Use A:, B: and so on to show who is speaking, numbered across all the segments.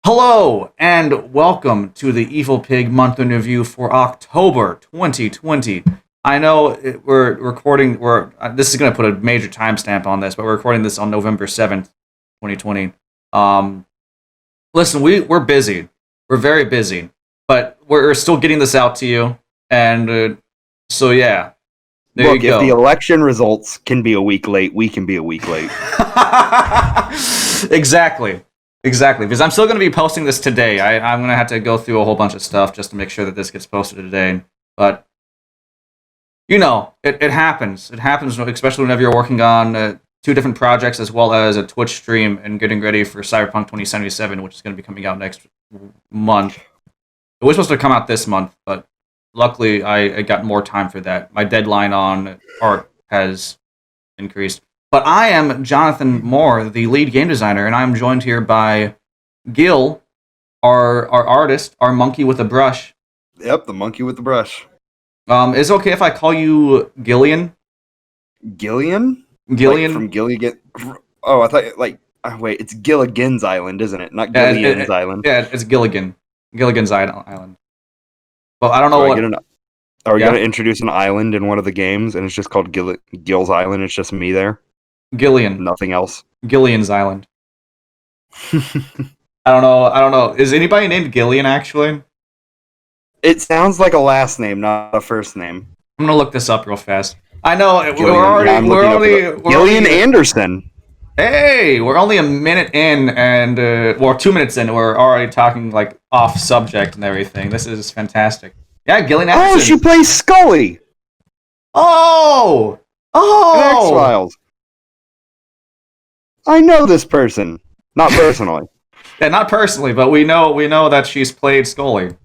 A: Hello and welcome to the Evil Pig Month in Review for October 2020. I know we're recording. This is going to put a major timestamp on this, but we're recording this on November 7th, 2020. Listen, we're busy. We're very busy, but we're still getting this out to you. And so yeah, there
B: Look,
A: you go.
B: if the election results can be a week late, we can be a week late.
A: Exactly. Because I'm still going to be posting this today. I'm going to have to go through a whole bunch of stuff just to make sure that this gets posted today. But, you know, it happens. It happens, especially whenever you're working on two different projects as well as a Twitch stream and getting ready for Cyberpunk 2077, which is going to be coming out next month. It was supposed to come out this month, but luckily I got more time for that. My deadline on art has increased. But I am Jonathan Moore, the lead game designer, and I'm joined here by Gil, our artist, our monkey with a brush.
B: Yep, the monkey with the brush.
A: Is it okay if I call you Gillian?
B: Gillian?
A: Gillian?
B: Like from Gilligan? Oh, I thought, wait, it's Gilligan's Island, isn't it? Not Gillian's Island.
A: Yeah, it's Gilligan. Gilligan's Island. Well, I don't know
B: Are we going to introduce an island in one of the games, and it's just called Gil's Island? It's just me there?
A: Gillian.
B: Nothing else?
A: Gillian's Island. I don't know. Is anybody named Gillian, actually?
B: It sounds like a last name, not a first name.
A: I'm going to look this up real fast. I know,
B: Gillian Anderson.
A: Hey, we're only a minute in, and 2 minutes in, we're already talking like off subject and everything. This is fantastic. Yeah, Gillian Anderson.
B: Oh, she plays Scully.
A: Oh,
B: X-Files. I know this person, not personally.
A: Yeah, not personally, but we know that she's played Scully.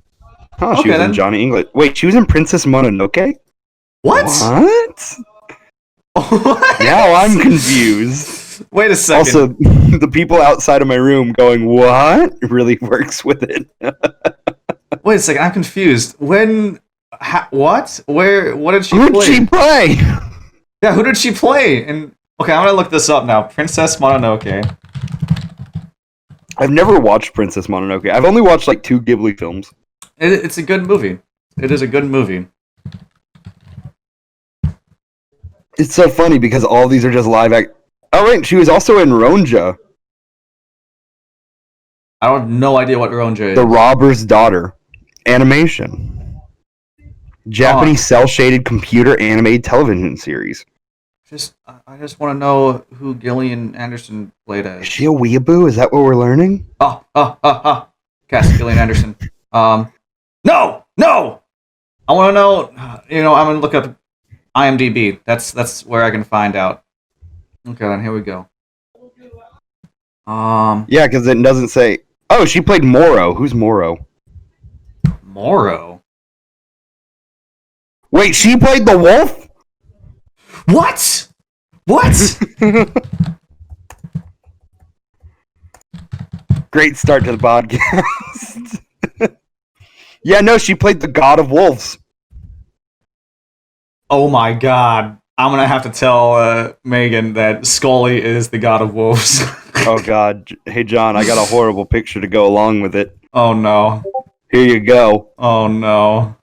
B: Oh, she was in Johnny English. Wait, she was in Princess Mononoke?
A: What? What?
B: Now I'm confused.
A: Wait a second.
B: Also, the people outside of my room going, what? Really works with it.
A: Wait a second, I'm confused. What? Where? What did she play?
B: Who did she play?
A: Yeah, who did she play? And okay, I'm gonna look this up now. Princess Mononoke.
B: I've never watched Princess Mononoke. I've only watched like 2 Ghibli films.
A: It's a good movie. It is a good movie.
B: It's so funny because all these are just live act. Oh, right, she was also in Ronja.
A: I don't have no idea what Ronja is.
B: The Robber's Daughter. Animation. Japanese cel-shaded computer animated television series.
A: I just want to know who Gillian Anderson played as.
B: Is she a weeaboo? Is that what we're learning?
A: Cast Gillian Anderson. No! I want to know, I'm going to look up IMDb. That's where I can find out. Okay, then here we go.
B: Yeah, because it doesn't say... Oh, she played Moro. Who's Moro?
A: Moro?
B: Wait, she played the wolf?
A: What?
B: Great start to the podcast. Yeah, no, she played the God of Wolves.
A: Oh my god. I'm going to have to tell Megan that Scully is the God of Wolves.
B: Oh god. Hey, John, I got a horrible picture to go along with it.
A: Oh no.
B: Here you go.
A: Oh no.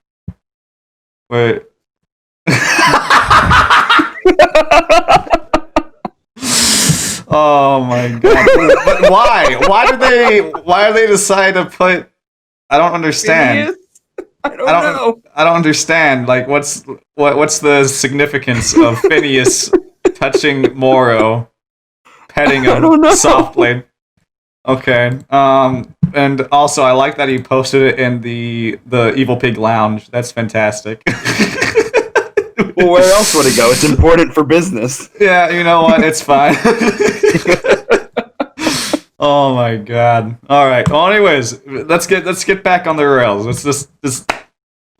A: Wait. Oh my god. But why? Why do they decide to put I don't understand.
B: I don't know.
A: I don't understand. Like what's the significance of Phineas touching Moro, petting him softly? Okay. And also I like that he posted it in the Evil Pig Lounge. That's fantastic.
B: Well, where else would it go? It's important for business.
A: Yeah, you know what? It's fine. Oh my god. Alright. Well, anyways, let's get back on the rails. Let's just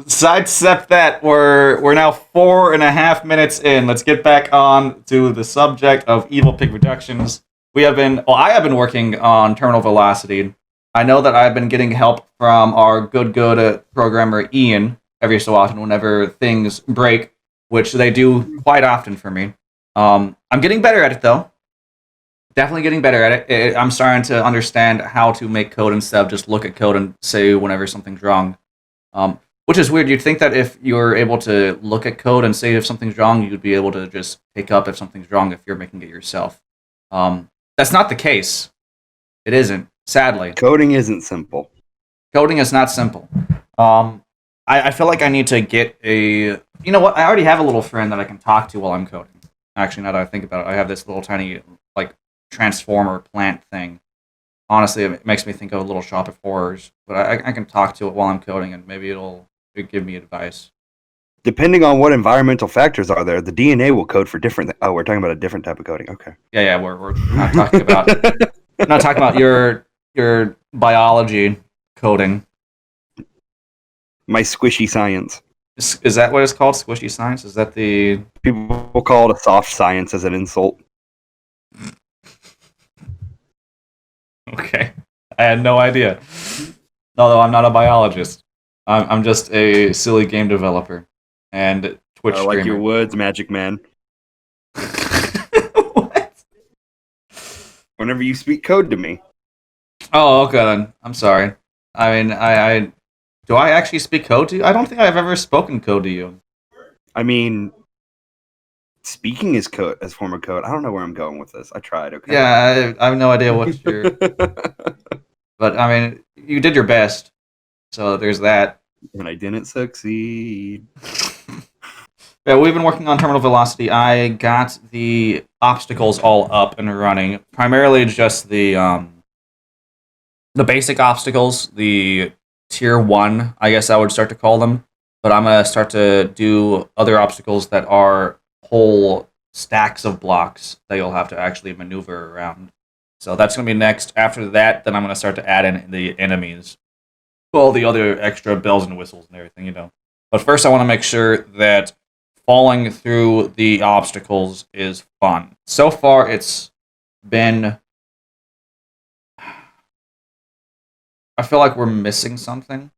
A: sidestep that. We're now 4.5 minutes in. Let's get back on to the subject of Evil Pig Productions. I have been working on Terminal Velocity. I know that I've been getting help from our good programmer Ian every so often whenever things break, which they do quite often for me. I'm getting better at it though. Definitely getting better at it. I'm starting to understand how to make code instead of just look at code and say whenever something's wrong. Which is weird. You'd think that if you're able to look at code and say if something's wrong, you'd be able to just pick up if something's wrong if you're making it yourself. That's not the case. It isn't, sadly.
B: Coding isn't simple.
A: Coding is not simple. I feel like I need to get a. You know what? I already have a little friend that I can talk to while I'm coding. Actually, now that I think about it, I have this little tiny like transformer plant thing. Honestly, it makes me think of a Little Shop of Horrors. But I can talk to it while I'm coding, and maybe it'll give me advice.
B: Depending on what environmental factors are there, the DNA will code for different. Oh, we're talking about a different type of coding. Okay.
A: Yeah, we're not talking about not talking about your biology coding.
B: My squishy science.
A: Is that what it's called? Squishy science? Is that the
B: People call it a soft science as an insult.
A: Okay. I had no idea. Although I'm not a biologist. I'm just a silly game developer and Twitch
B: I like
A: streamer.
B: your woods, Magic Man.
A: What?
B: Whenever you speak code to me.
A: Oh, okay then. I'm sorry. I mean, I do I actually speak code to you? I don't think I've ever spoken code to you.
B: I mean, speaking is code as form of code. I don't know where I'm going with this. I tried. Okay.
A: Yeah, I have no idea what you're. But I mean, you did your best, so there's that.
B: And I didn't succeed.
A: Yeah, we've been working on terminal velocity. I got the obstacles all up and running. Primarily just the basic obstacles, the tier 1, I guess I would start to call them. But I'm going to start to do other obstacles that are whole stacks of blocks that you'll have to actually maneuver around. So that's going to be next. After that, then I'm going to start to add in the enemies. All the other extra bells and whistles and everything, you know. But first I want to make sure that falling through the obstacles is fun. So far, it's been. I feel like we're missing something.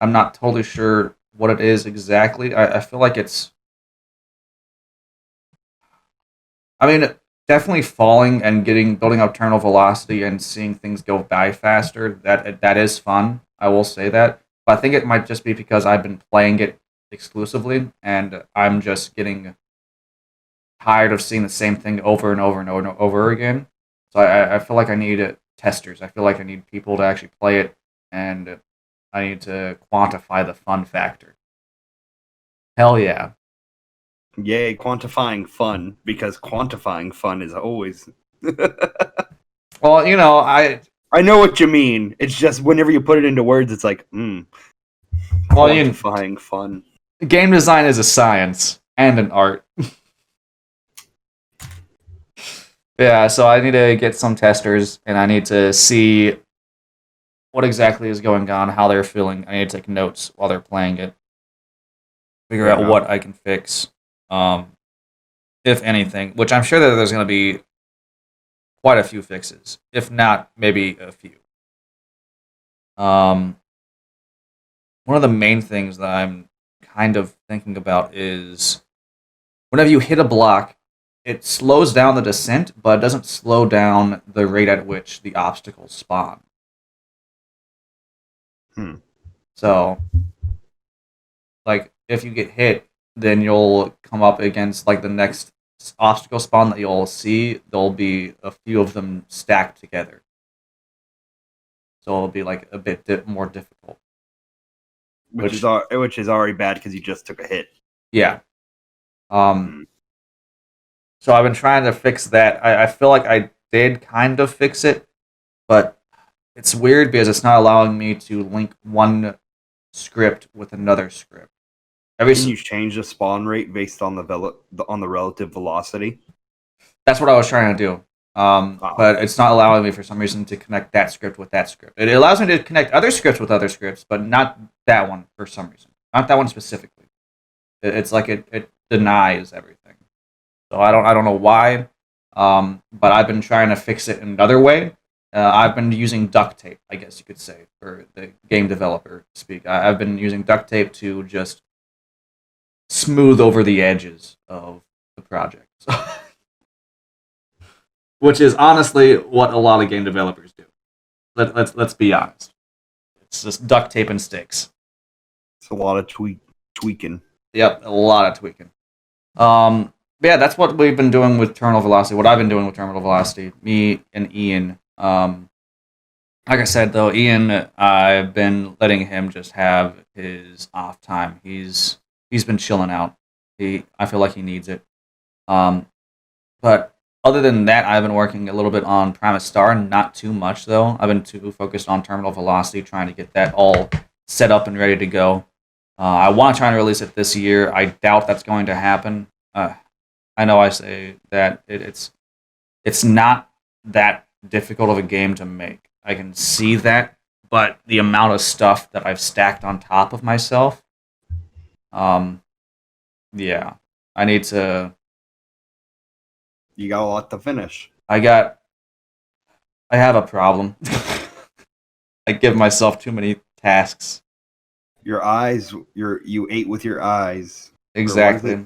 A: I'm not totally sure what it is exactly. I feel like it's. I mean, definitely falling and building up terminal velocity and seeing things go by faster. That is fun. I will say that. But I think it might just be because I've been playing it exclusively, and I'm just getting tired of seeing the same thing over and over and over and over again. So I feel like I need testers. I feel like I need people to actually play it, and I need to quantify the fun factor. Hell yeah.
B: Yay, quantifying fun, because quantifying fun is always.
A: Well, you know, I
B: know what you mean. It's just whenever you put it into words, it's like,
A: well,
B: quantifying fun.
A: Game design is a science and an art. Yeah, so I need to get some testers, and I need to see what exactly is going on, how they're feeling. I need to take notes while they're playing it, figure out what I can fix, if anything. Which I'm sure that there's going to be quite a few fixes, if not maybe a few. One of the main things that I'm kind of thinking about is whenever you hit a block, it slows down the descent, but it doesn't slow down the rate at which the obstacles spawn. So, like, if you get hit, then you'll come up against, like, the next obstacle spawn that you'll see. There'll be a few of them stacked together. So it'll be, like, a bit more difficult.
B: Which is already bad because you just took a hit.
A: Yeah. So I've been trying to fix that. I feel like I did kind of fix it, but it's weird because it's not allowing me to link one script with another script.
B: Can you change the spawn rate based on the relative velocity?
A: That's what I was trying to do. But it's not allowing me for some reason to connect that script with that script. It allows me to connect other scripts with other scripts, but not that one for some reason. Not that one specifically. It's like it denies everything. So I don't know why. But I've been trying to fix it another way. I've been using duct tape, I guess you could say, for the game developer speak. I've been using duct tape to just smooth over the edges of the project. which is honestly what a lot of game developers do. Let's be honest. It's just duct tape and sticks.
B: It's a lot of tweaking.
A: Yep, a lot of tweaking. Yeah, that's what we've been doing with Terminal Velocity. What I've been doing with Terminal Velocity, me and Ian. Like I said, though, Ian, I've been letting him just have his off time. He's been chilling out. I feel like he needs it. But other than that, I've been working a little bit on Primus Star, not too much though. I've been too focused on Terminal Velocity, trying to get that all set up and ready to go. I want to try and release it this year. I doubt that's going to happen. I know I say that it's not that difficult of a game to make. I can see that, but the amount of stuff that I've stacked on top of myself, yeah, I need to.
B: You got a lot to finish.
A: I have a problem. I give myself too many tasks.
B: Your eyes, you ate with your eyes.
A: Exactly.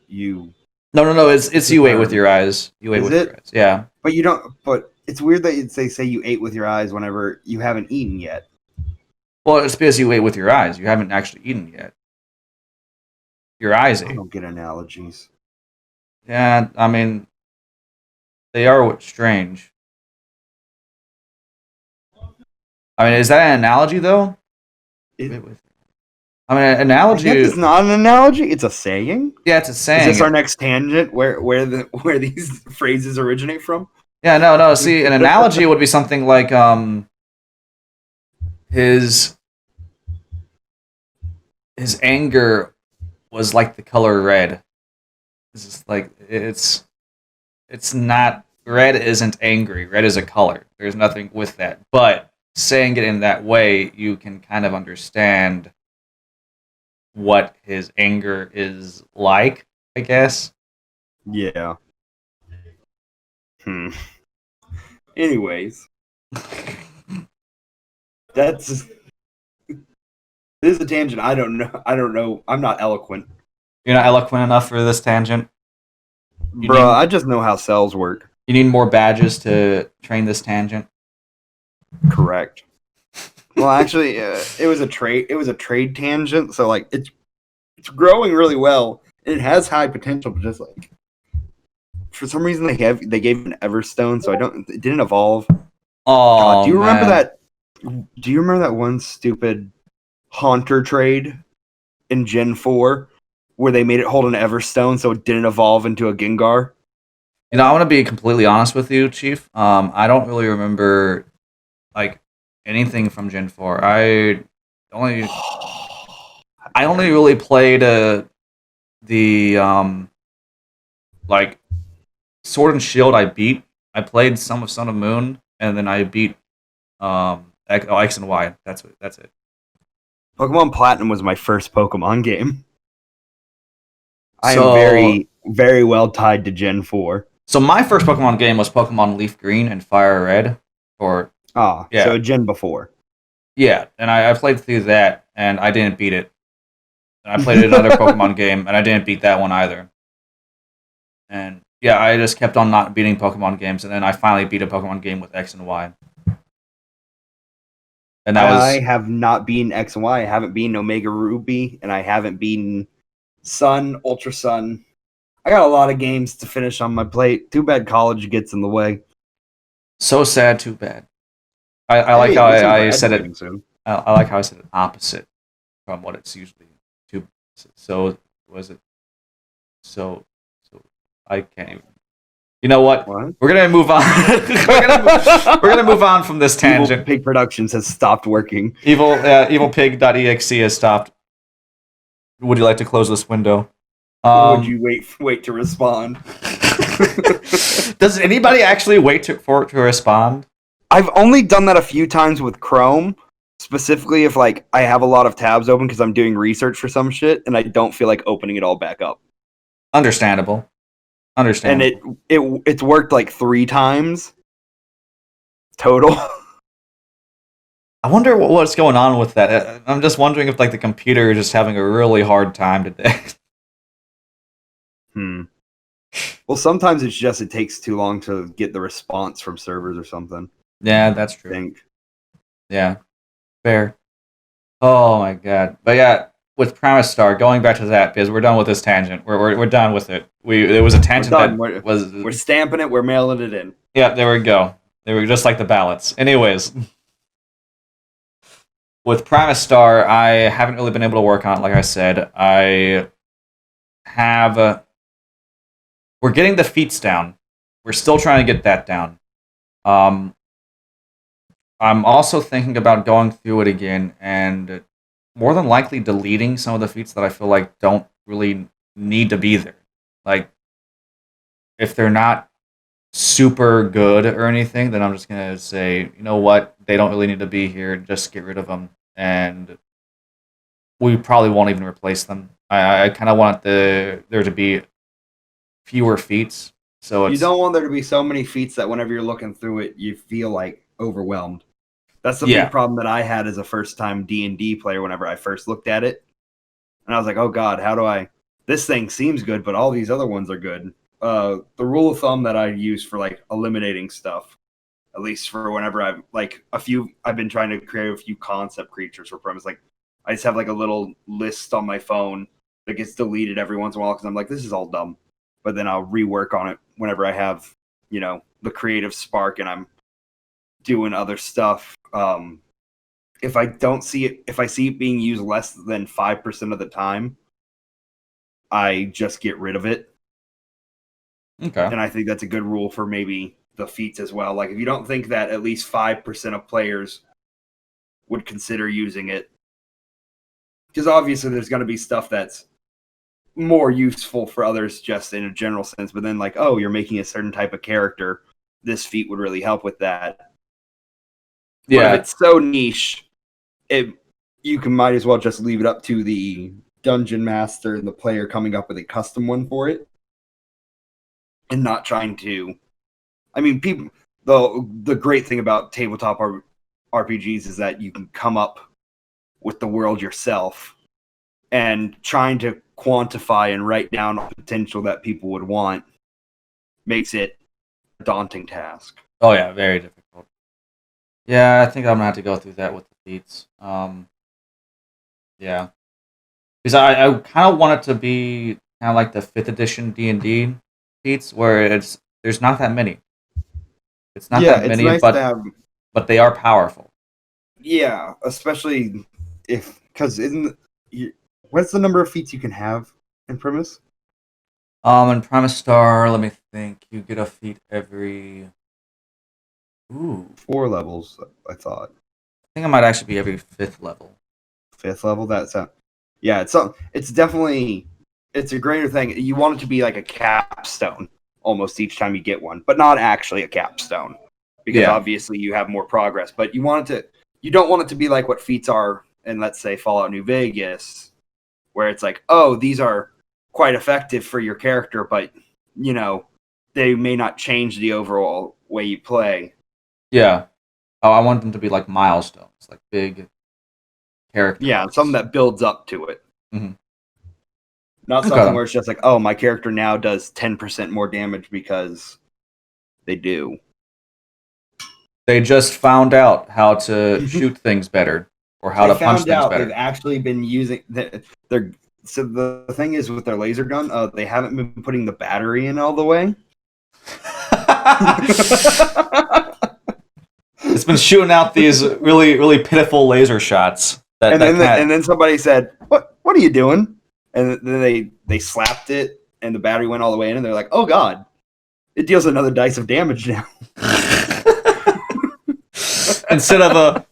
B: You.
A: No. It's you ate with your eyes. You ate
B: Is
A: with
B: it?
A: your eyes. Yeah.
B: But you don't. But it's weird that they say you ate with your eyes whenever you haven't eaten yet.
A: Well, it's because you ate with your eyes. You haven't actually eaten yet. Your eyes
B: I
A: ate.
B: don't get analogies.
A: Yeah, I mean, they are strange. I mean, is that an analogy though? I mean, an analogy.
B: It's not an analogy. It's a saying.
A: Yeah, it's a saying.
B: Is this our next tangent where these phrases originate from?
A: Yeah, no. See, an analogy would be something like his anger was like the color red. This is like it's not red isn't angry. Red is a color. There's nothing with that. But saying it in that way, you can kind of understand what his anger is like, I guess.
B: Yeah. Anyways, this is a tangent. I don't know. I'm not eloquent.
A: You're not eloquent enough for this tangent.
B: Bro, I just know how cells work.
A: You need more badges to train this tangent.
B: Correct. Well, actually, it was a trade tangent. So like, it's growing really well. And it has high potential, but just like for some reason they gave an Everstone, so it didn't evolve.
A: Oh,
B: do you remember
A: man.
B: that? Do you remember that one stupid Haunter trade in Gen 4 where they made it hold an Everstone so it didn't evolve into a Gengar?
A: You know, I want to be completely honest with you, Chief. I don't really remember like anything from Gen 4. I only really played the like Sword and Shield. I beat. I played some of Sun and Moon, and then I beat X and Y. That's it.
B: Pokemon Platinum was my first Pokemon game. I
A: So-
B: am very, very well tied to Gen 4.
A: So my first Pokemon game was Pokemon Leaf Green and Fire Red. Yeah.
B: So Gen before.
A: Yeah, and I played through that, and I didn't beat it. And I played another Pokemon game, and I didn't beat that one either. And yeah, I just kept on not beating Pokemon games, and then I finally beat a Pokemon game with X and Y. And that
B: I
A: was
B: have not beaten X and Y. I haven't beaten Omega Ruby, and I haven't beaten Sun, Ultra Sun. I got a lot of games to finish on my plate. Too bad college gets in the way.
A: so sad, too bad. I like how I said it.
B: Soon.
A: I like how I said it opposite from what it's usually. So was it? So I can't even. You know what?
B: What?
A: We're gonna move on. we're gonna move on from this tangent.
B: Evil Pig Productions has stopped working.
A: Evilpig.exe has stopped. Would you like to close this window?
B: Would you wait to respond?
A: Does anybody actually wait for it to respond?
B: I've only done that a few times with Chrome, specifically if like I have a lot of tabs open because I'm doing research for some shit and I don't feel like opening it all back up.
A: Understandable.
B: And it's worked like 3 times total.
A: I wonder what's going on with that. I'm just wondering if like the computer is just having a really hard time today.
B: Well, sometimes it's just it takes too long to get the response from servers or something.
A: Yeah, that's
B: I
A: true.
B: think.
A: Yeah, fair. Oh my god. But yeah, with Primus Star, going back to that, because we're done with this tangent. We're done with it. It was a
B: We're
A: tangent
B: done.
A: that was
B: We're stamping it. We're mailing it in.
A: yeah, there we go. They were just like the ballots. Anyways, with Primus Star, I haven't really been able to work on it. Like I said, I have. We're getting the feats down. We're still trying to get that down. Um, I'm also thinking about going through it again and more than likely deleting some of the feats that I feel like don't really need to be there. Like, if they're not super good or anything, then I'm just gonna say, you know what, they don't really need to be here. Just get rid of them, and we probably won't even replace them. I kind of want there to be fewer feats, so
B: You
A: it's
B: don't want there to be so many feats that whenever you're looking through it, you feel like overwhelmed. That's the big
A: yeah,
B: problem that I had as a first time D&D player whenever I first looked at it. And I was like, "Oh god, how do I this thing seems good, but all these other ones are good." The rule of thumb that I use for like eliminating stuff, at least for whenever I've been trying to create a few concept creatures for premise. Like I just have like a little list on my phone that gets deleted every once in a while because I'm like, this is all dumb. But then I'll rework on it whenever I have, the creative spark and I'm doing other stuff. If I don't see it, if I see it being used less than 5% of the time, I just get rid of it.
A: okay,
B: And I think that's a good rule for maybe the feats as well. Like if you don't think that at least 5% of players would consider using it, because obviously there's going to be stuff that's more useful for others just in a general sense. But then like, oh, you're making a certain type of character, this feat would really help with that. But if
A: yeah,
B: it's so niche, you might as well just leave it up to the dungeon master and the player coming up with a custom one for it, and not trying to. I mean, people. The great thing about tabletop RPGs is that you can come up with the world yourself, and trying to quantify and write down the potential that people would want makes it a daunting task.
A: oh yeah, very difficult. Yeah, I think I'm gonna have to go through that with the feats. Yeah, because I kind of want it to be kind of like the fifth edition D&D feats, where there's not that many. It's not
B: Yeah,
A: that
B: it's
A: many,
B: nice to have.
A: but they are powerful.
B: Yeah, especially if because isn't what's the number of feats you can have in Primus?
A: In Primus Star, let me think. You get a feat every. Ooh,
B: 4 levels, I thought.
A: I think it might actually be every fifth level.
B: 5th level. Yeah, it's definitely it's a greater thing. You want it to be like a capstone almost each time you get one, but not actually a capstone because
A: Yeah,
B: obviously you have more progress. But you don't want it to be like what feats are in, let's say, Fallout New Vegas, where it's like, oh, these are quite effective for your character, but you know they may not change the overall way you play.
A: yeah. Oh, I want them to be like milestones, like big character
B: Yeah, something
A: arcs.
B: that builds up to it.
A: Mm-hmm.
B: Not something
A: Okay.
B: where it's just like, oh, my character now does 10% more damage because they do.
A: They just found out how to shoot things better or how
B: They
A: to punch
B: found
A: things
B: out they've
A: better.
B: actually been using their. So the thing is with their laser gun, they haven't been putting the battery in all the way.
A: It's been shooting out these really, really pitiful laser shots
B: and
A: that
B: then
A: can't.
B: and then somebody said, "What are you doing?" And then they slapped it, and the battery went all the way in, and they're like, "Oh God, it deals another dice of damage now."
A: Instead of a,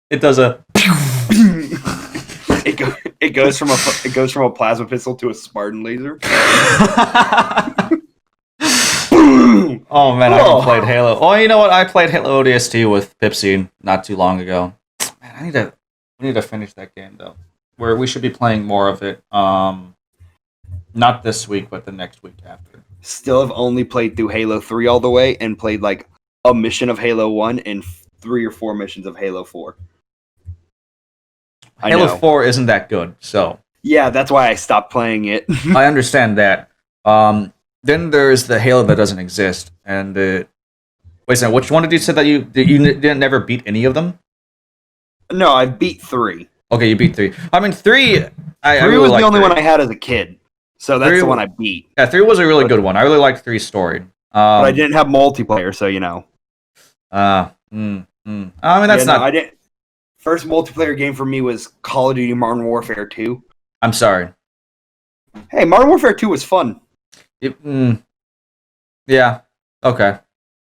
A: it does a.
B: It goes from a plasma pistol to a Spartan laser.
A: Oh man, I haven't played Halo. Oh, you know what? I played Halo ODST with Pipsy not too long ago. Man, we need to finish that game though. Where we should be playing more of it. Not this week, but the next week after.
B: Still have only played through Halo 3 all the way and played like a mission of Halo 1 and 3 or 4 missions of Halo 4. I
A: Halo
B: know.
A: 4 isn't that good, so
B: Yeah, that's why I stopped playing it.
A: I understand that. then there's the Halo that doesn't exist. And wait a second, which one did you say that you didn't never beat any of them?
B: No, I beat 3.
A: Okay, you beat 3. I mean, 3. I
B: 3
A: really
B: was the
A: liked
B: only
A: 3.
B: one I had as a kid, so that's
A: 3
B: the one I beat.
A: Yeah, 3 was a really good one. I really liked 3's story.
B: But I didn't have multiplayer, so you know.
A: I mean, that's
B: No,
A: not.
B: I didn't. First multiplayer game for me was Call of Duty Modern Warfare 2.
A: I'm sorry.
B: Hey, Modern Warfare 2 was fun.
A: Yeah. Okay.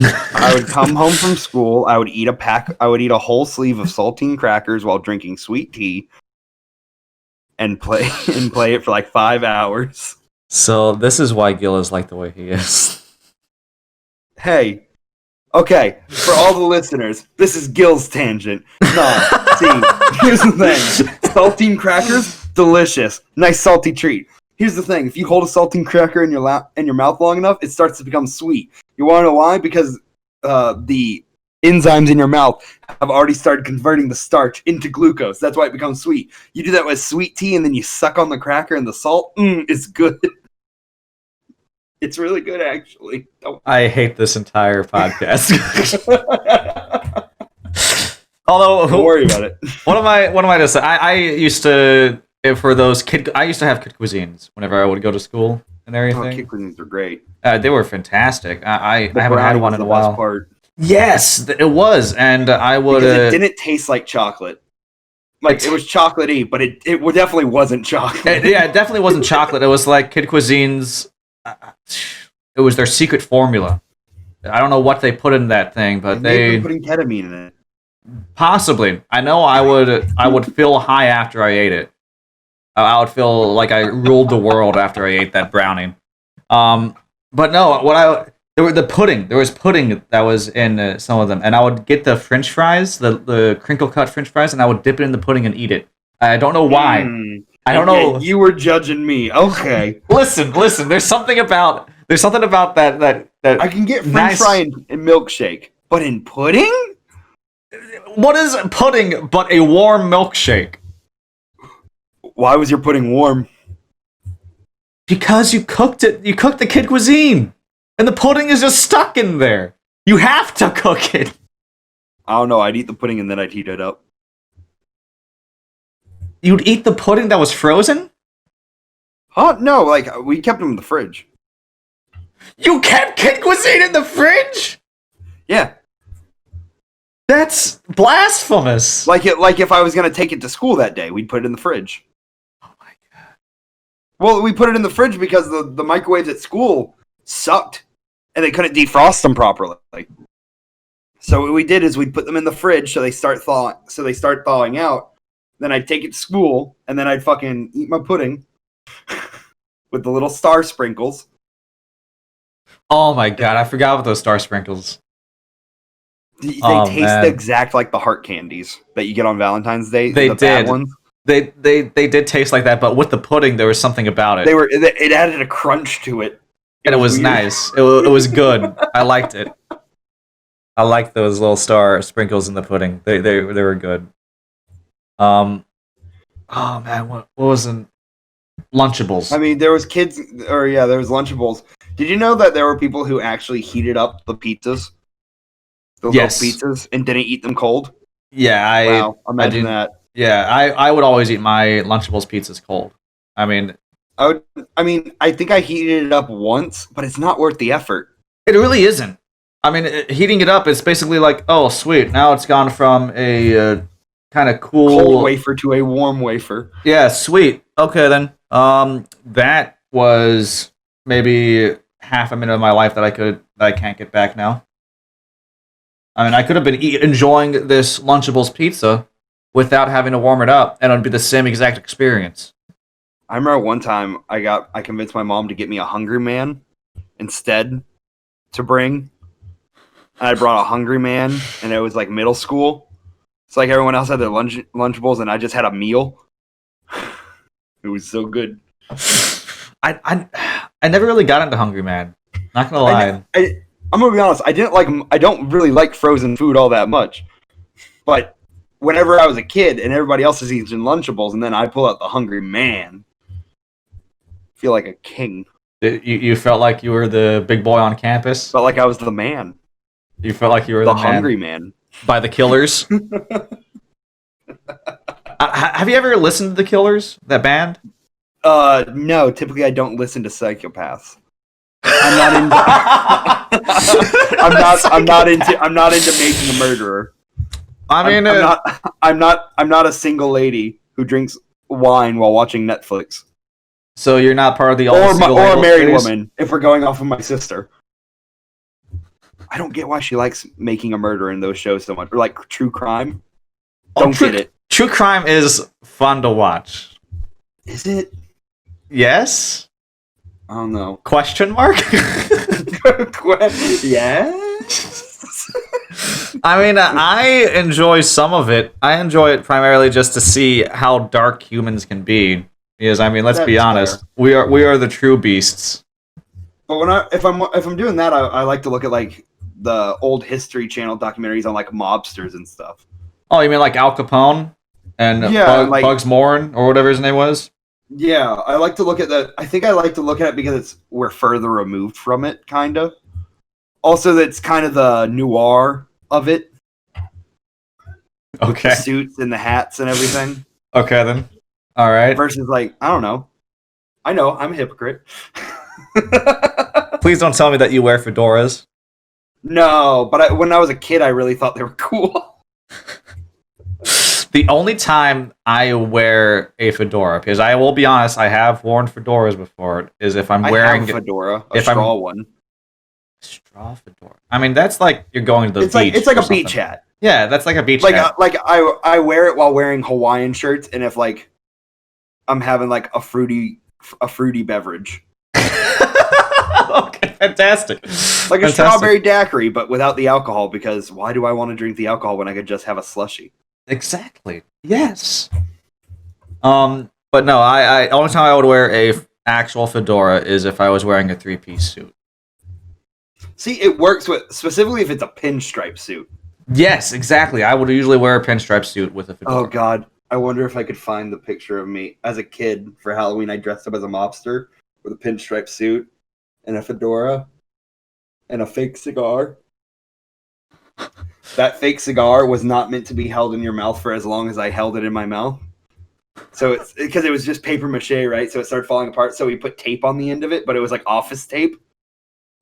B: I would come home from school. I would eat a whole sleeve of saltine crackers while drinking sweet tea, and play it for like 5 hours.
A: So this is why Gil is like the way he is.
B: Hey, okay, for all the listeners, this is Gil's tangent. No, see, here's the thing: saltine crackers, delicious, nice salty treat. Here's the thing: if you hold a saltine cracker in your mouth long enough, it starts to become sweet. You want to know why? Because the enzymes in your mouth have already started converting the starch into glucose. That's why it becomes sweet. You do that with sweet tea, and then you suck on the cracker and the salt. It's good. It's really good, actually.
A: I hate this entire podcast. Although,
B: don't worry about it.
A: What am I to say? I used to for those I used to have kid cuisines whenever I would go to school and everything.
B: Kid cuisines are great.
A: They were fantastic. I haven't had one in a while.
B: Part.
A: Yes, it was, and I would.
B: Because it didn't taste like chocolate. Like it was chocolatey, but it definitely wasn't chocolate.
A: It definitely wasn't chocolate. It was like kid cuisines. It was their secret formula. I don't know what they put in that thing, but they
B: putting ketamine in it.
A: Possibly. I know I would feel high after I ate it. I would feel like I ruled the world after I ate that brownie. But no, there was pudding that was in some of them, and I would get the French fries, the crinkle cut French fries, and I would dip it in the pudding and eat it. I don't know why. I don't know.
B: You were judging me. Okay.
A: Listen. There's something about that.
B: I can get French fry in milkshake, but in pudding?
A: What is pudding but a warm milkshake?
B: Why was your pudding warm?
A: Because you cooked it. You cooked the kid cuisine, and the pudding is just stuck in there. You have to cook it.
B: I don't know. I'd eat the pudding and then I'd heat it up.
A: You'd eat the pudding that was frozen?
B: Huh? No, like we kept them in the fridge.
A: You kept kid cuisine in the fridge?
B: Yeah.
A: That's blasphemous.
B: Like if I was gonna take it to school that day, we'd put it in the fridge.
A: Oh my god.
B: Well, we put it in the fridge because the microwaves at school sucked, and they couldn't defrost them properly. So what we did is we'd put them in the fridge so they start thawing out. Then I'd take it to school, and then I'd fucking eat my pudding with the little star sprinkles.
A: Oh my god, I forgot about those star sprinkles.
B: They taste exact like the heart candies that you get on Valentine's Day.
A: They
B: the
A: did.
B: Bad ones.
A: They did taste like that, but with the pudding, there was something about it.
B: It added a crunch to it.
A: And it was weird. Nice. It was good. I liked it. I liked those little star sprinkles in the pudding. They were good. Oh man, what was in Lunchables?
B: I mean, there was Lunchables. Did you know that there were people who actually heated up the pizzas? Those little pizzas and didn't eat them cold?
A: Yeah,
B: wow, imagine that.
A: Yeah, I would always eat my Lunchables pizzas cold. I
B: think I heated it up once, but it's not worth the effort.
A: It really isn't. I mean, heating it up, it's basically like, oh, sweet, now it's gone from a kind of
B: cold wafer to a warm wafer.
A: Yeah, sweet. Okay, then. That was maybe half a minute of my life that I can't get back now. I mean, I could have been enjoying this Lunchables pizza without having to warm it up, and it would be the same exact experience.
B: I remember one time I convinced my mom to get me a Hungry Man instead to bring. I brought a Hungry Man, and it was like middle school. It's like everyone else had their Lunchables, and I just had a meal. It was so good.
A: I never really got into Hungry Man. Not gonna lie.
B: I'm gonna be honest. I don't really like frozen food all that much. But whenever I was a kid and everybody else is eating Lunchables, and then I pull out the Hungry Man, I feel like a king.
A: You felt like you were the big boy on campus.
B: Felt like I was the man,
A: You felt like you were
B: the
A: the man
B: hungry man.
A: by the Killers. Have you ever listened to the Killers? That band?
B: No. Typically, I don't listen to psychopaths. I'm not into. I'm not into making a murderer.
A: I mean,
B: I'm not a single lady who drinks wine while watching Netflix,
A: so you're not part of the
B: or a married
A: ladies?
B: woman. If we're going off of my sister, I don't get why she likes making a murder in those shows so much, or like true crime. Don't get it.
A: True crime is fun to watch.
B: Is it?
A: Yes?
B: I don't know.
A: Question mark?
B: Yes.
A: I mean, I enjoy some of it. I enjoy it primarily just to see how dark humans can be. Because I mean, let's be
B: That's
A: honest,
B: fair.
A: we are the true beasts.
B: But if I'm doing that, I like to look at like the old History Channel documentaries on like mobsters and stuff.
A: Oh, you mean like Al Capone and
B: Yeah, like-
A: Bugs Moran or whatever his name was?
B: Yeah, I like to look at that. I think I like to look at it because we're further removed from it, kind of. Also, that's kind of the noir of it.
A: Okay.
B: The suits and the hats and everything.
A: Okay then. All right.
B: Versus like, I don't know. I know, I'm a hypocrite.
A: Please don't tell me that you wear fedoras.
B: No, but when I was a kid, I really thought they were cool.
A: The only time I wear a fedora, because I will be honest, I have worn fedoras before, is if I'm wearing
B: I have a fedora, a
A: if I'm-
B: straw one.
A: straw fedora. I mean, that's like you're going to the beach.
B: It's like
A: or
B: a beach
A: something.
B: hat.
A: Yeah, that's like a beach
B: Like
A: hat.
B: I wear it while wearing Hawaiian shirts, and if like I'm having like a fruity beverage,
A: Okay, fantastic.
B: like a
A: Fantastic.
B: strawberry daiquiri, but without the alcohol. Because why do I want to drink the alcohol when I could just have a slushie?
A: Exactly. Yes. But no, I only time I would wear a actual fedora is if I was wearing a 3-piece suit.
B: See, it works with specifically if it's a pinstripe suit.
A: Yes, exactly. I would usually wear a pinstripe suit with a fedora.
B: Oh God, I wonder if I could find the picture of me as a kid for Halloween. I dressed up as a mobster with a pinstripe suit and a fedora and a fake cigar. That fake cigar was not meant to be held in your mouth for as long as I held it in my mouth. So it's because it was just paper mache, right? So it started falling apart. So we put tape on the end of it, but it was like office tape.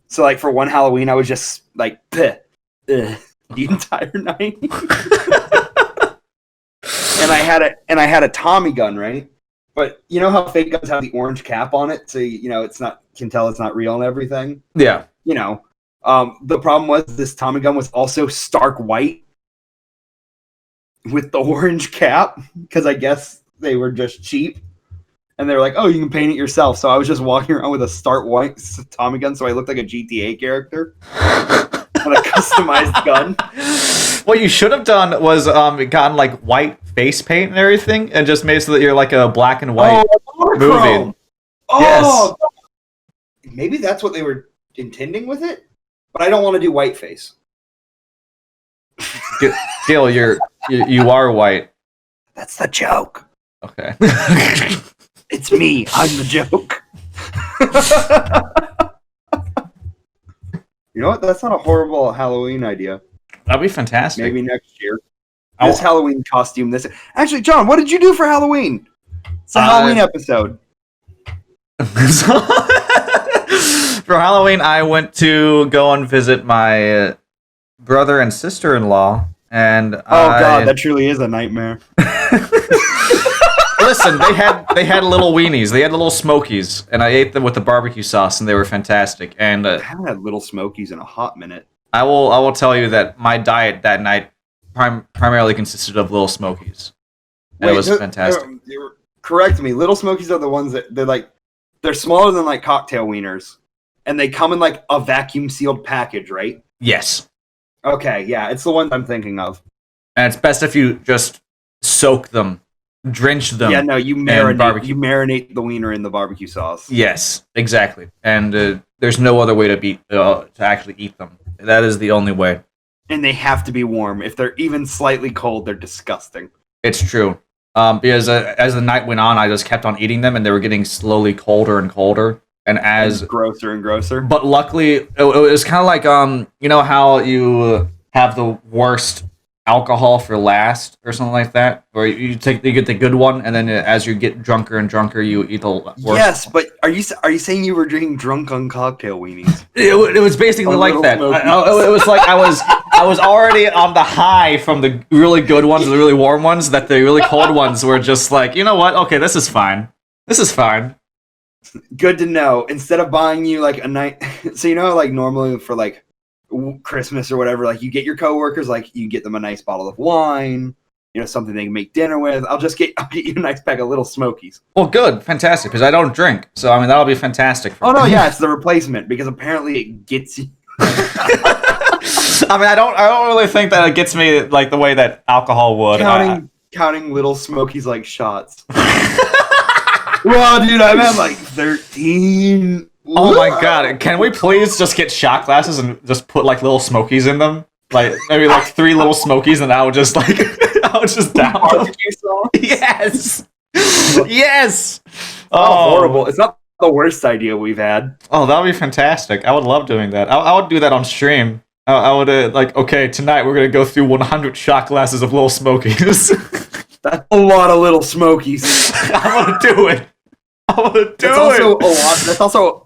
B: So like for one Halloween, I was just like the entire night. And I had a Tommy gun, right? But you know how fake guns have the orange cap on it, so you know can tell it's not real and everything.
A: Yeah.
B: You know, the problem was this Tommy gun was also stark white with the orange cap because I guess they were just cheap, and they were like, "Oh, you can paint it yourself." So I was just walking around with a stark white Tommy gun, so I looked like a GTA character with a customized gun.
A: What you should have done was gotten like white face paint and everything, and just made it so that you're like a black and white
B: monochrome.
A: movie.
B: Oh, maybe that's what they were intending with it, but I don't want to do whiteface.
A: Gil, you are white.
B: That's the joke.
A: Okay.
B: It's me. I'm the joke. You know what? That's not a horrible Halloween idea.
A: That'd be fantastic.
B: Maybe next year.
A: Oh.
B: This Halloween costume. This actually, John. What did you do for Halloween? It's a Halloween episode.
A: For Halloween, I went to go and visit my brother and sister-in-law, and
B: God, that truly is a nightmare.
A: Listen, they had little weenies, they had little smokies, and I ate them with the barbecue sauce, and they were fantastic. And
B: I haven't had Little Smokies in a hot minute.
A: I will tell you that my diet that night primarily consisted of Little Smokies. And it was fantastic.
B: Correct me. Little Smokies are the ones that they're smaller than like cocktail wieners, and they come in like a vacuum sealed package, right?
A: Yes,
B: Okay, yeah, it's the one I'm thinking of.
A: and it's best if you just soak them, drench them.
B: Yeah, no, you
A: and barbecue.
B: marinate the wiener in the barbecue sauce.
A: Yes, exactly. And there's no other way to actually eat them. That is the only way.
B: And they have to be warm. If they're even slightly cold, they're disgusting.
A: It's true. Because as the night went on, I just kept on eating them, and they were getting slowly colder and colder. and as
B: grosser and grosser.
A: but luckily it was kind of like you know how you have the worst alcohol for last or something like that, or you get the good one, and then as you get drunker and drunker, you eat the worst.
B: Yes, but are you saying you were drinking drunk on cocktail weenies?
A: It was basically
B: A
A: like
B: little
A: that.
B: smoky.
A: It was like I was already on the high from the really good ones, the really warm ones. That the really cold ones were just like, you know what? Okay, this is fine. This is fine.
B: Good to know. Instead of buying you like a night, so you know, like normally for like Christmas or whatever, like you get your coworkers, like you get them a nice bottle of wine, you know, something they can make dinner with. I'll get you a nice pack of Little Smokies.
A: Well, good, fantastic, because I don't drink, so I mean that'll be fantastic. For
B: Oh no,
A: me.
B: yeah, it's the replacement because apparently it gets you.
A: I mean, I don't really think that it gets me like the way that alcohol would.
B: Counting Little Smokies like shots. Well, dude, I've had like 13.
A: Oh my god! Can we please just get shot glasses and just put like Little Smokies in them? Like maybe like 3 Little Smokies, and I would just like I would just down them.
B: Barbecue sauce?
A: Yes, yes.
B: Oh, horrible! It's not the worst idea we've had.
A: Oh, that would be fantastic. I would love doing that. I would do that on stream. I would like, okay, tonight we're gonna go through 100 shot glasses of Little Smokies.
B: That's a lot of Little Smokies.
A: I want to do it. I want to do
B: That's also
A: it.
B: a lot. That's also.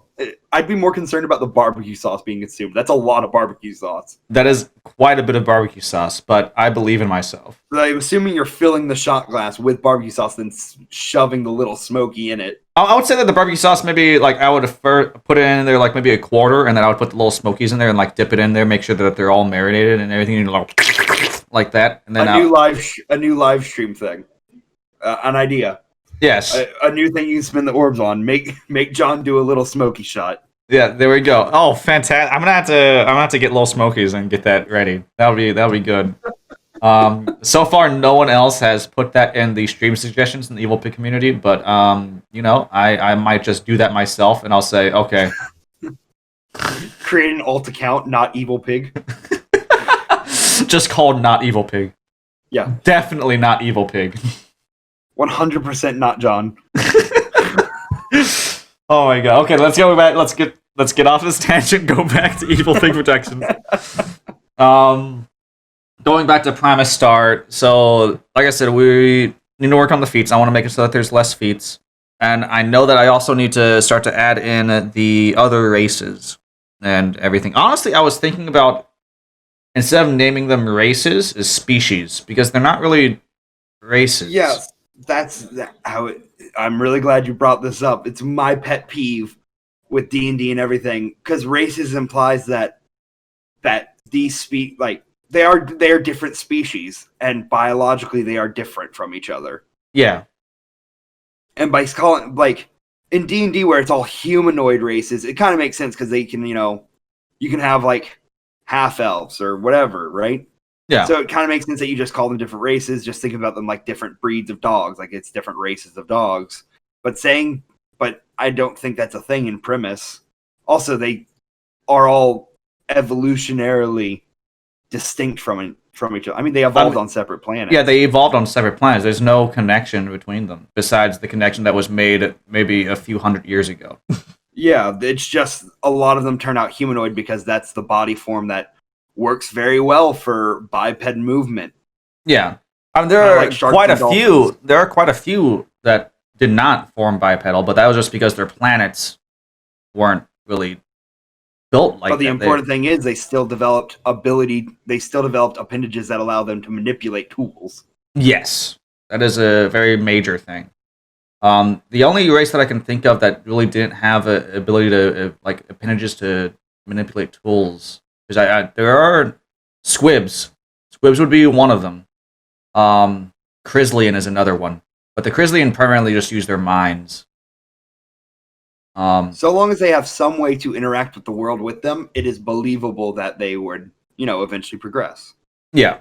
B: I'd be more concerned about the barbecue sauce being consumed. That's a lot of barbecue sauce.
A: That is quite a bit of barbecue sauce, but I believe in myself.
B: I'm assuming you're filling the shot glass with barbecue sauce, then shoving the Little Smoky in it.
A: I would say that the barbecue sauce, maybe like I would put it in there like maybe a quarter, and then I would put the Little Smokies in there and like dip it in there, make sure that they're all marinated and everything, like that. And then
B: a new live stream thing, an idea.
A: Yes,
B: a new thing you can spin the orbs on. Make John do a Little Smoky shot.
A: yeah, there we go. Oh, fantastic! I'm gonna have to get Little Smokies and get that ready. That'll be good. So far, no one else has put that in the stream suggestions in the Evil Pig community, but you know, I might just do that myself, and I'll say, okay.
B: Create an alt account, not Evil Pig.
A: Just called Not Evil Pig.
B: Yeah,
A: definitely not Evil Pig.
B: 100% not John.
A: Oh my god. Okay, let's go back. Let's get off this tangent. Go back to Evil Pig Protection. Going back to Primus Start. So, like I said, we need to work on the feats. I want to make it so that there's less feats, and I know that I also need to start to add in the other races and everything. Honestly, I was thinking about instead of naming them races, is species, because they're not really races.
B: Yes, that's how it. I'm really glad you brought this up. It's my pet peeve with D&D and everything, because races implies that these like they are different species, and biologically they are different from each other.
A: Yeah.
B: And by calling, like, in D&D where it's all humanoid races, it kind of makes sense because they can, you know, you can have like half elves or whatever, right?
A: Yeah.
B: So it kind of makes sense that you just call them different races. Just think about them like different breeds of dogs, like it's different races of dogs. But I don't think that's a thing in Primus. Also, they are all evolutionarily distinct from each other. I mean, they evolved on separate planets.
A: Yeah, they evolved on separate planets. There's no connection between them besides the connection that was made maybe a few hundred years ago.
B: Yeah, it's just a lot of them turn out humanoid because that's the body form that works very well for biped movement.
A: Yeah, I mean, there are
B: like
A: quite a few. There are quite a few that did not form bipedal, but that was just because their planets weren't really built like that.
B: But the important thing is they still developed appendages that allow them to manipulate tools.
A: Yes, that is a very major thing. The only race that I can think of that really didn't have an ability to like appendages to manipulate tools, because there are squibs. Squibs would be one of them. Chryslian is another one, but the Chryslian primarily just use their minds.
B: So long as they have some way to interact with the world with them, it is believable that they would, you know, eventually progress.
A: Yeah.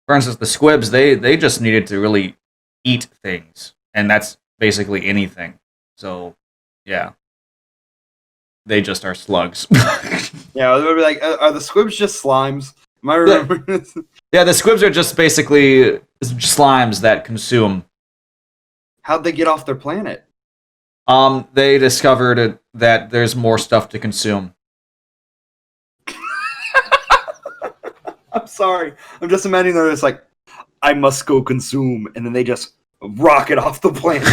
A: For instance, the squibs, they just needed to really eat things, and that's basically anything. So, yeah. They just are slugs.
B: Yeah, they would be like, are the squibs just slimes? Am I remembering this?
A: Yeah, the squibs are just basically slimes that consume.
B: How'd they get off their planet?
A: They discovered that there's more stuff to consume.
B: I'm sorry. I'm just imagining they're just like, I must go consume, and then they just rocket off the planet.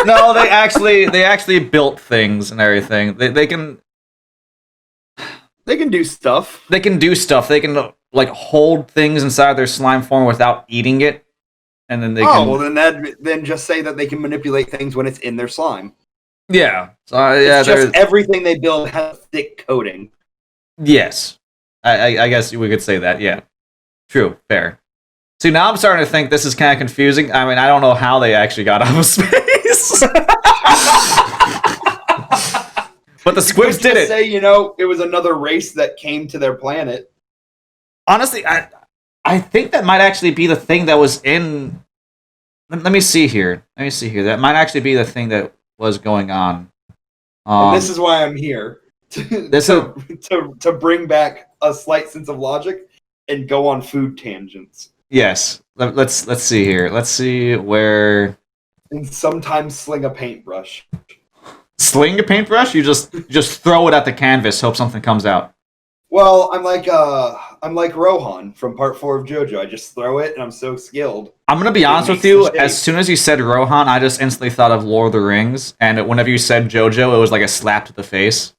A: No, they actually built things and everything. They can
B: do stuff.
A: They can do stuff. They can like hold things inside their slime form without eating it, and then they can.
B: Well, then just say that they can manipulate things when it's in their slime.
A: Yeah. So yeah,
B: it's just everything they build has thick coating.
A: Yes, I guess we could say that. Yeah, true, fair. See, now I'm starting to think this is kind of confusing. I mean, I don't know how they actually got out of space. But the squibs did it.
B: Say, it was another race that came to their planet.
A: Honestly, I think that might actually be the thing that was in. Let me see here. That might actually be the thing that was going on.
B: And this is why I'm here to bring back a slight sense of logic and go on food tangents.
A: Yes. Let's see here. Let's see where.
B: And sometimes sling a paintbrush.
A: Sling a paintbrush? You just throw it at the canvas, hope something comes out.
B: Well, I'm like Rohan from Part 4 of JoJo. I just throw it, and I'm so skilled.
A: I'm gonna be honest with you. As soon as you said Rohan, I just instantly thought of Lord of the Rings, and whenever you said JoJo, it was like a slap to the face.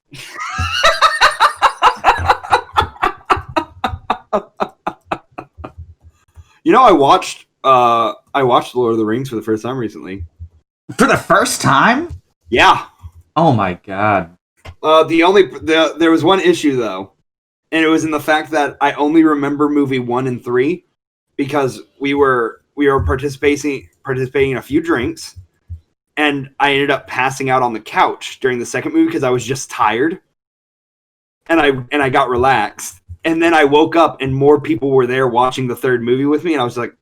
B: I watched Lord of the Rings for the first time recently.
A: For the first time?
B: Yeah.
A: Oh my god.
B: There was one issue though, and it was in the fact that I only remember movie 1 and 3 because we were participating in a few drinks, and I ended up passing out on the couch during the second movie because I was just tired, and I got relaxed. And then I woke up and more people were there watching the third movie with me, and I was like,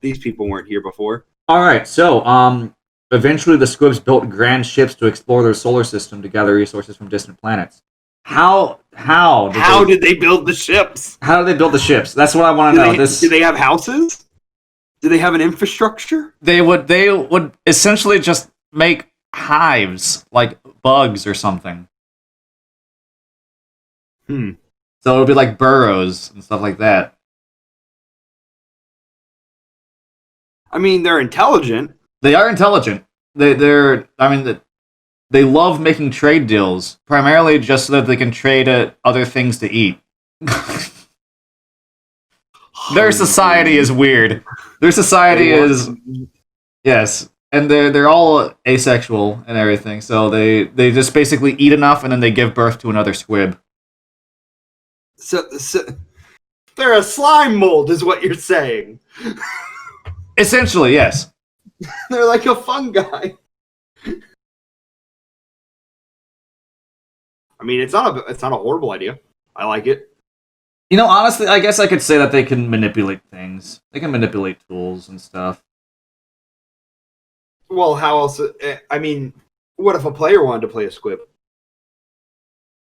B: these people weren't here before.
A: All right, so eventually the squibs built grand ships to explore their solar system to gather resources from distant planets. How did they build the ships? How did they build the ships? That's what I want to know.
B: Do they have houses? Do they have an infrastructure?
A: They would essentially just make hives like bugs or something. So it would be like burrows and stuff like that.
B: I mean, they're intelligent.
A: They are intelligent. They love making trade deals, primarily just so that they can trade other things to eat. Their society is weird. Their society is yes, and they're all asexual and everything. So they just basically eat enough and then they give birth to another squib.
B: So they're a slime mold, is what you're saying.
A: Essentially, yes.
B: They're like a fungi. I mean, it's not a horrible idea. I like it.
A: Honestly, I guess I could say that they can manipulate things. They can manipulate tools and stuff.
B: Well, how else? I mean, what if a player wanted to play a squib?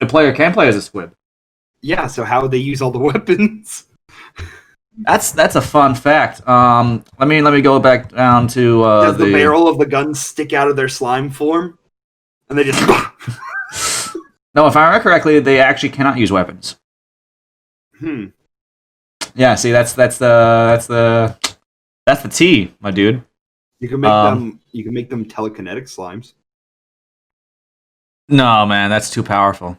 A: The player can play as a squib.
B: Yeah, so how would they use all the weapons?
A: That's a fun fact. Let me go back down to
B: does the barrel of the gun stick out of their slime form, and they just.
A: No, if I remember correctly, they actually cannot use weapons. Yeah, see, that's the T, my dude.
B: You can make them telekinetic slimes.
A: No, man, that's too powerful.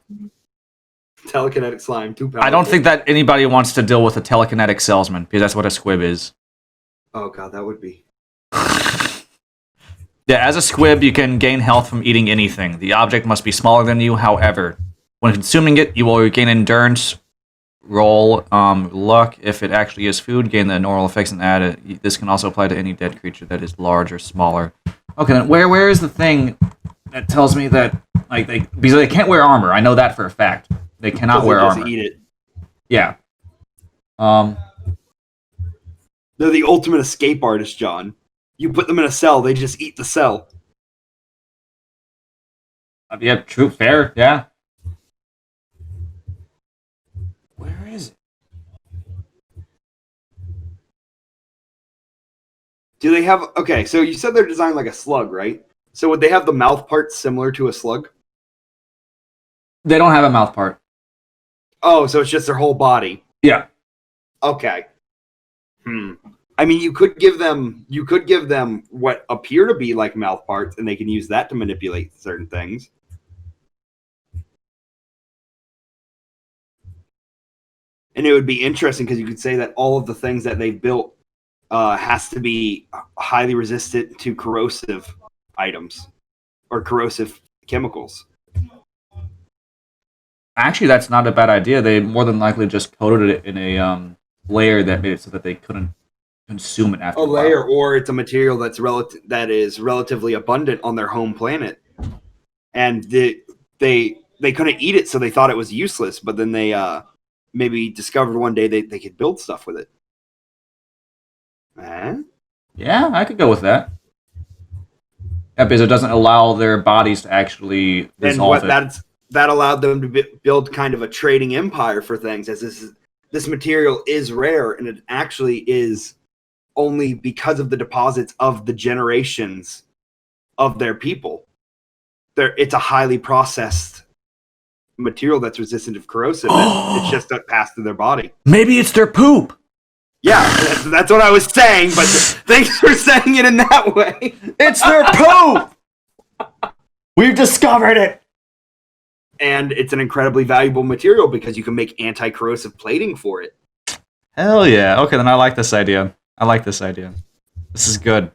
B: Telekinetic slime, too powerful.
A: I don't think that anybody wants to deal with a telekinetic salesman, because that's what a squib is.
B: Oh god, that would be.
A: Yeah, as a squib, you can gain health from eating anything. The object must be smaller than you, however. When consuming it, you will gain endurance, roll, luck. If it actually is food, gain the normal effects and add it. This can also apply to any dead creature that is large or smaller. Okay, then where is the thing that tells me that because they can't wear armor? I know that for a fact. They cannot wear armor.
B: Eat it.
A: Yeah.
B: They're the ultimate escape artist, John. You put them in a cell, they just eat the cell.
A: Yeah, true, fair, yeah. Where is it?
B: Do they have... Okay, so you said they're designed like a slug, right? So would they have the mouth part similar to a slug?
A: They don't have a mouth part.
B: Oh, so it's just their whole body.
A: Yeah.
B: Okay. I mean, you could give them what appear to be like mouth parts, and they can use that to manipulate certain things. And it would be interesting because you could say that all of the things that they've built has to be highly resistant to corrosive items or corrosive chemicals.
A: Actually, that's not a bad idea. They more than likely just coated it in a layer that made it so that they couldn't consume it after
B: A layer, or it's a material that is relatively abundant on their home planet, and they couldn't eat it, so they thought it was useless. But then they maybe discovered one day they could build stuff with it.
A: Yeah, I could go with that. Yeah, because it doesn't allow their bodies to actually dissolve it.
B: That allowed them to build kind of a trading empire for things, as this material is rare, and it actually is only because of the deposits of the generations of their people. It's a highly processed material that's resistant to corrosive. It's just passed through their body.
A: Maybe it's their poop.
B: Yeah, that's what I was saying, but thanks for saying it in that way.
A: It's their poop! We've discovered it!
B: And it's an incredibly valuable material because you can make anti-corrosive plating for it.
A: Hell yeah. Okay, then I like this idea. This is good.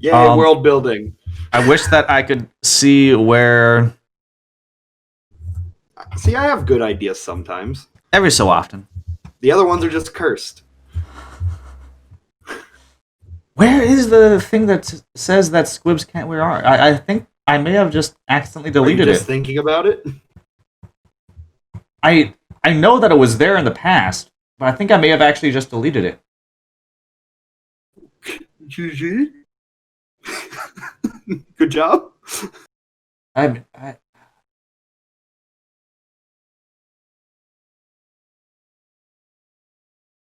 B: Yeah, world building.
A: I wish that I could see where...
B: See, I have good ideas sometimes.
A: Every so often.
B: The other ones are just cursed.
A: Where is the thing that says that squibs can't wear armor? I think I may have just accidentally deleted it.
B: Just thinking about it?
A: I know that it was there in the past, but I think I may have actually just deleted it.
B: Good job.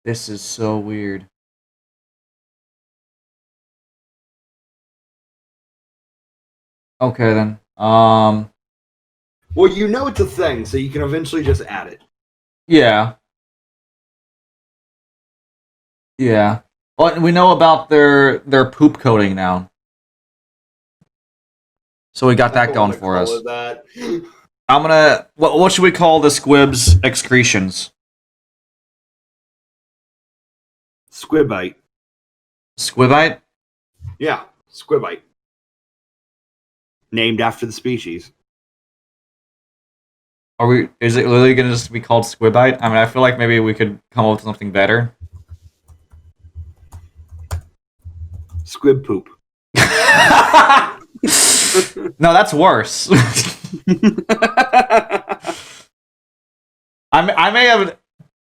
A: This is so weird. Okay then.
B: Well, you know it's a thing, so you can eventually just add it.
A: Yeah. Yeah. Well, we know about their poop coating now. So we got that going for us. I'm gonna... What should we call the squibs' excretions?
B: Squibite.
A: Squibite?
B: Yeah, squibite. Named after the species.
A: Is it literally gonna just be called squibite? I mean, I feel like maybe we could come up with something better.
B: Squib poop.
A: No, that's worse. I may have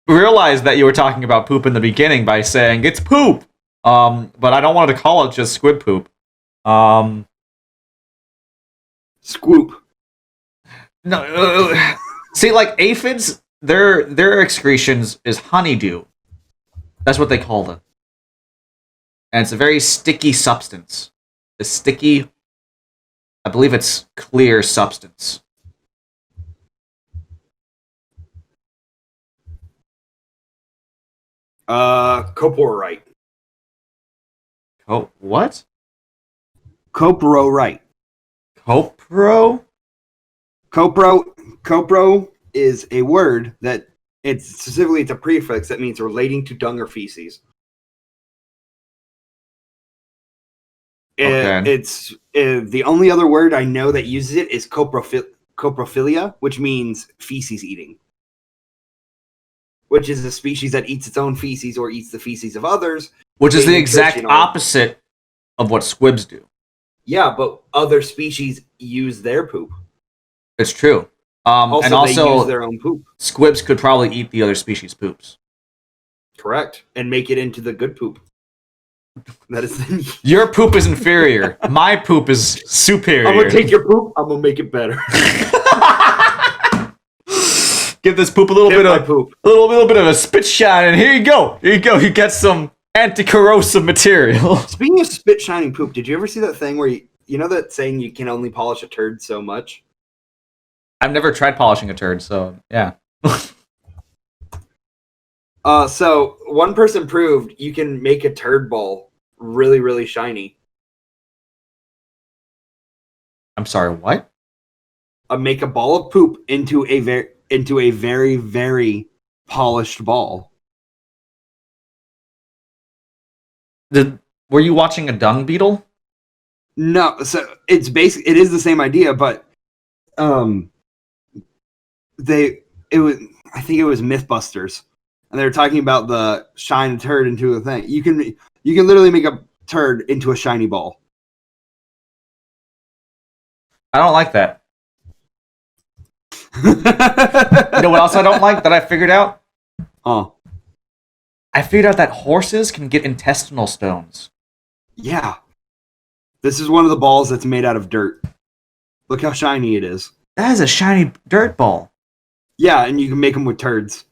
A: realized that you were talking about poop in the beginning by saying it's poop. But I don't want to call it just squid poop.
B: Squoop.
A: No, see, like aphids, their excretions is honeydew. That's what they call them, and it's a very sticky substance. A sticky, I believe it's clear substance.
B: Coporite.
A: What?
B: Coprorite.
A: Copro?
B: Copro is a word that it's a prefix that means relating to dung or feces.
A: Okay.
B: It's the only other word I know that uses it is coprophilia, which means feces eating, which is a species that eats its own feces or eats the feces of others.
A: Which is the exact opposite of what squibs do.
B: Yeah, but other species use their poop.
A: It's true.
B: Also,
A: and also,
B: they use their own poop.
A: Squibs could probably eat the other species' poops.
B: Correct. And make it into the good poop. That is
A: Your poop is inferior. My poop is superior.
B: I'm gonna take your poop. I'm gonna make it better.
A: Give this poop a little bit of a spit shine, and here you go. Here you go. You get some anti-corrosive material.
B: Speaking of spit shining poop, did you ever see that thing where that saying you can only polish a turd so much?
A: I've never tried polishing a turd, so yeah.
B: So one person proved you can make a turd ball really, really shiny.
A: I'm sorry, what?
B: Make a ball of poop into a very, very polished ball.
A: Were you watching a dung beetle?
B: No, so it's basic. It is the same idea, but I think it was MythBusters, and they were talking about the shine a turd into a thing. You can literally make a turd into a shiny ball.
A: I don't like that. You know what else I don't like that I figured out?
B: Oh,
A: I figured out that horses can get intestinal stones.
B: yeah. This is one of the balls that's made out of dirt. Look how shiny it is.
A: That is a shiny dirt ball.
B: Yeah, and you can make them with turds.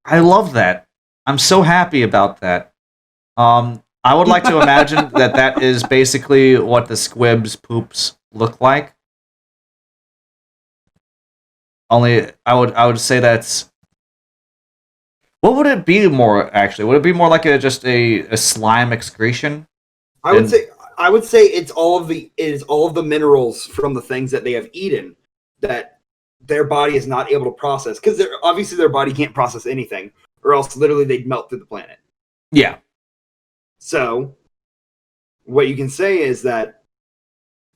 A: I love that. I'm so happy about that. I would like to imagine that is basically what the squib's poops look like. Only I would say that's. What would it be more actually? Would it be more like just a slime excretion?
B: I would say it's all of the minerals from the things that they have eaten that their body is not able to process, because obviously their body can't process anything, or else literally they'd melt through the planet.
A: Yeah.
B: So what you can say is that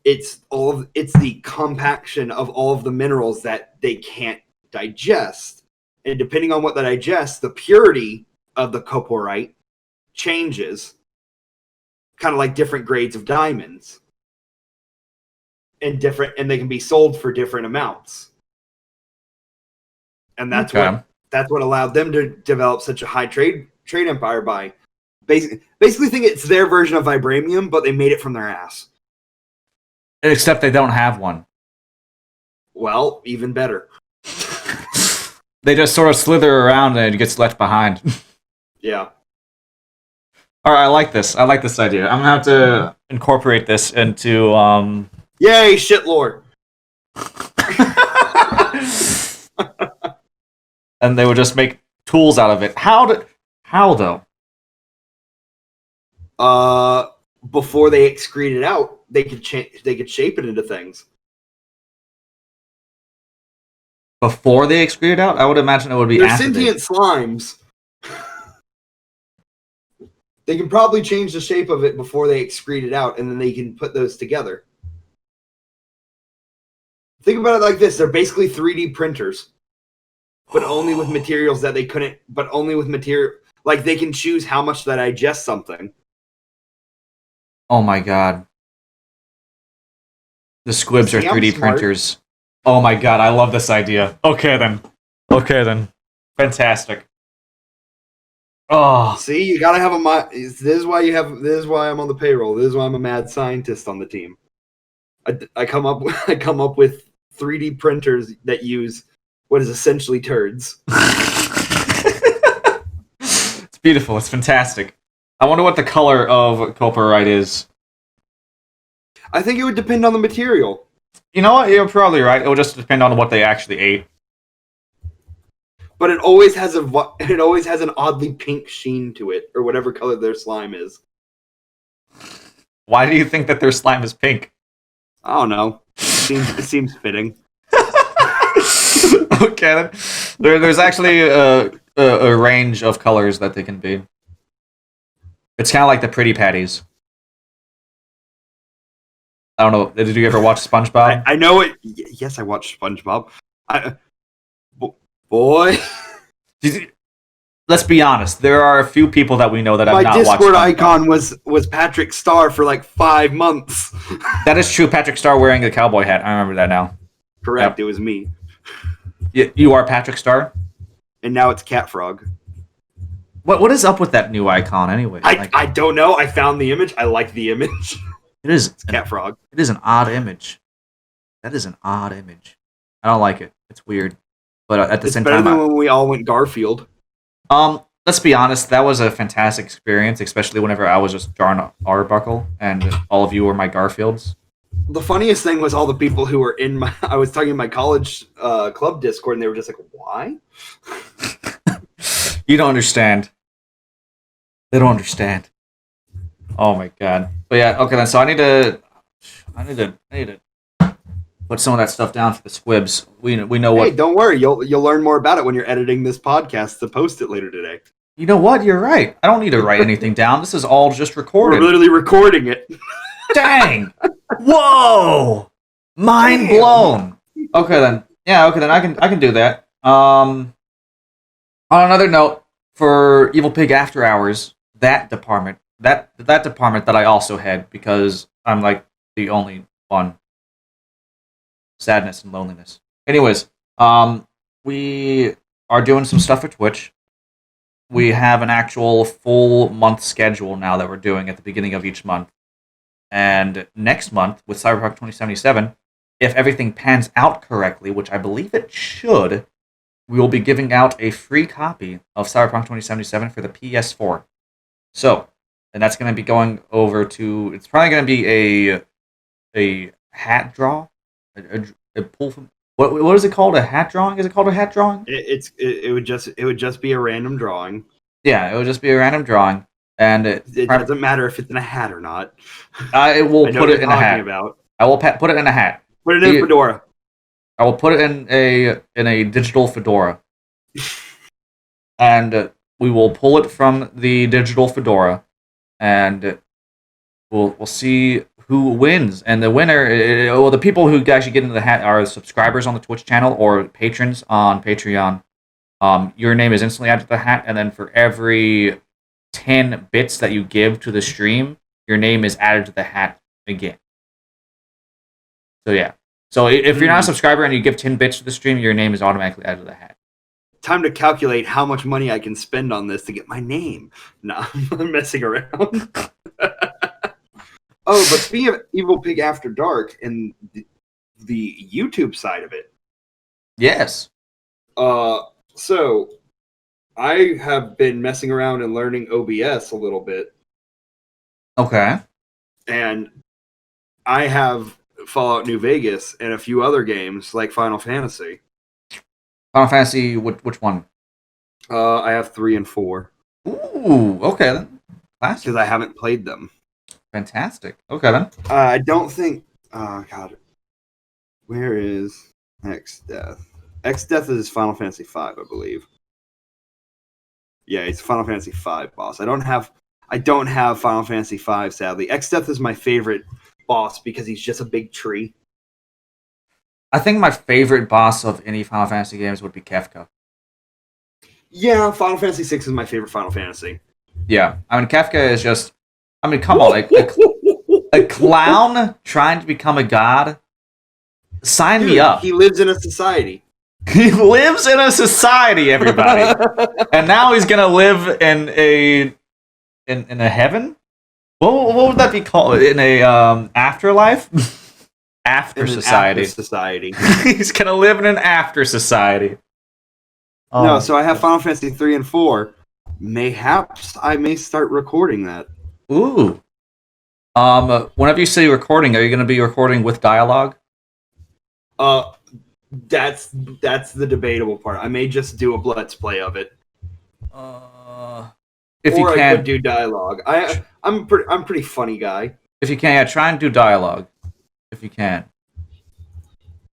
B: it's the compaction of all of the minerals that they can't digest, and depending on what they digest, the purity of the coporite changes, kind of like different grades of diamonds, and they can be sold for different amounts, and that's what allowed them to develop such a high trade empire by basically think it's their version of vibranium, but they made it from their ass.
A: Except they don't have one.
B: Well, even better.
A: They just sort of slither around and it gets left behind.
B: Yeah.
A: All right, I like this. I like this idea. I'm gonna have to incorporate this into.
B: Yay, shit lord!
A: And they would just make tools out of it. How though?
B: Before they excrete it out, they could shape it into things.
A: Before they excrete it out, I would imagine it would be.
B: They're sentient slimes. They can probably change the shape of it before they excrete it out, and then they can put those together. Think about it like this: they're basically 3D printers, but only with materials that they couldn't. But only with material, like they can choose how much that digest something.
A: Oh my god! The squibs are 3D printers. Oh my god! I love this idea. Okay then. Fantastic. Oh,
B: see, you gotta have a. This is why I'm on the payroll. This is why I'm a mad scientist on the team. I come up with 3D printers that use what is essentially turds.
A: It's beautiful. It's fantastic. I wonder what the color of coporite is.
B: I think it would depend on the material.
A: You know what? You're probably right. It would just depend on what they actually ate.
B: But it always has an oddly pink sheen to it, or whatever color their slime is.
A: Why do you think that their slime is pink?
B: I don't know. It seems fitting.
A: Okay, then. There's actually a range of colors that they can be. It's kind of like the Pretty Patties. I don't know. Did you ever watch SpongeBob?
B: I know it. Yes, I watched SpongeBob. Boy.
A: Let's be honest. There are a few people that we know that have not watched SpongeBob.
B: My Discord icon was Patrick Star for like 5 months.
A: That is true. Patrick Star wearing a cowboy hat. I remember that now.
B: Correct. Yep. It was me.
A: You are Patrick Star?
B: And now it's Cat Frog.
A: What is up with that new icon anyway?
B: I don't know. I found the image. I like the image.
A: It is
B: Cat Frog.
A: It is an odd image. That is an odd image. I don't like it. It's weird. But at the same time,
B: it's better than when we all went Garfield.
A: let's be honest, that was a fantastic experience, especially whenever I was just Jarn Arbuckle and all of you were my Garfields.
B: The funniest thing was all the people who were in my. I was talking in my college club Discord, and they were just like, "Why?"
A: You don't understand. They don't understand. Oh my god. But yeah, okay then. So I need to put some of that stuff down for the squibs. We know what.
B: Hey, don't worry. You'll learn more about it when you're editing this podcast to post it later today.
A: You know what? You're right. I don't need to write anything down. This is all just
B: We're
A: recorded.
B: literally recording it.
A: Dang! Whoa! Mind
B: Damn.
A: blown. Okay then. Yeah. Okay then. I can do that. On another note, for Evil Pig After Hours, that department that department that I also head because I'm like the only one. Sadness and loneliness. Anyways, we are doing some stuff for Twitch. We have an actual full month schedule now that we're doing at the beginning of each month. And next month, with Cyberpunk 2077, if everything pans out correctly, which I believe it should, we will be giving out a free copy of Cyberpunk 2077 for the PS4. So, and that's going to be going over to, it's probably going to be a hat draw, a pull from, what is it called? A hat drawing? Is it called a hat drawing?
B: It would just be a random drawing.
A: Yeah, it would just be a random drawing, and
B: It doesn't matter if it's in a hat or not.
A: I will
B: I know
A: put
B: what
A: it
B: you're
A: in a hat.
B: talking about.
A: I will put it in a hat.
B: Put it in a fedora.
A: I will put it in a digital fedora, and we will pull it from the digital fedora, and we'll see who wins. And the winner, well, the people who actually get into the hat are subscribers on the Twitch channel or patrons on Patreon. Your name is instantly added to the hat, and then for every 10 bits that you give to the stream, your name is added to the hat again. So yeah. So if you're not a subscriber and you give 10 bits to the stream, your name is automatically added to the hat.
B: Time to calculate how much money I can spend on this to get my name. No, I'm messing around. Oh, but speaking of Evil Pig After Dark and the YouTube side of it.
A: Yes.
B: So I have been messing around and learning OBS a little bit,
A: Okay.
B: and I have Fallout New Vegas and a few other games like Final Fantasy.
A: Final Fantasy, which one?
B: I have 3 and 4
A: Ooh, okay then. Classic.
B: because I haven't played them.
A: Fantastic. Okay then.
B: I don't think. Oh God, where is Exdeath? Exdeath is Final Fantasy V, I believe. Yeah, it's Final Fantasy V boss. I don't have Final Fantasy V, sadly. Exdeath is my favorite boss because he's just a big tree.
A: I think my favorite boss of any Final Fantasy games would be Kefka.
B: Yeah, Final Fantasy VI is my favorite Final Fantasy.
A: Yeah. I mean, Kefka is just... I mean, come on. A clown trying to become a god? Sign me up.
B: He lives in a society.
A: He lives in a society, everybody. And now he's going to live in a heaven? What would that be called? In a afterlife? After society.
B: After society.
A: He's going to live in an after society.
B: No, so I have Final Fantasy 3 and 4. Mayhaps I may start recording that.
A: Ooh. Whenever you say recording, are you going to be recording with dialogue?
B: That's the debatable part. I may just do a let's play of it.
A: If
B: or
A: you
B: I
A: can,
B: could do dialogue. I'm pretty funny guy.
A: if you can, yeah, try and do dialogue. If you can,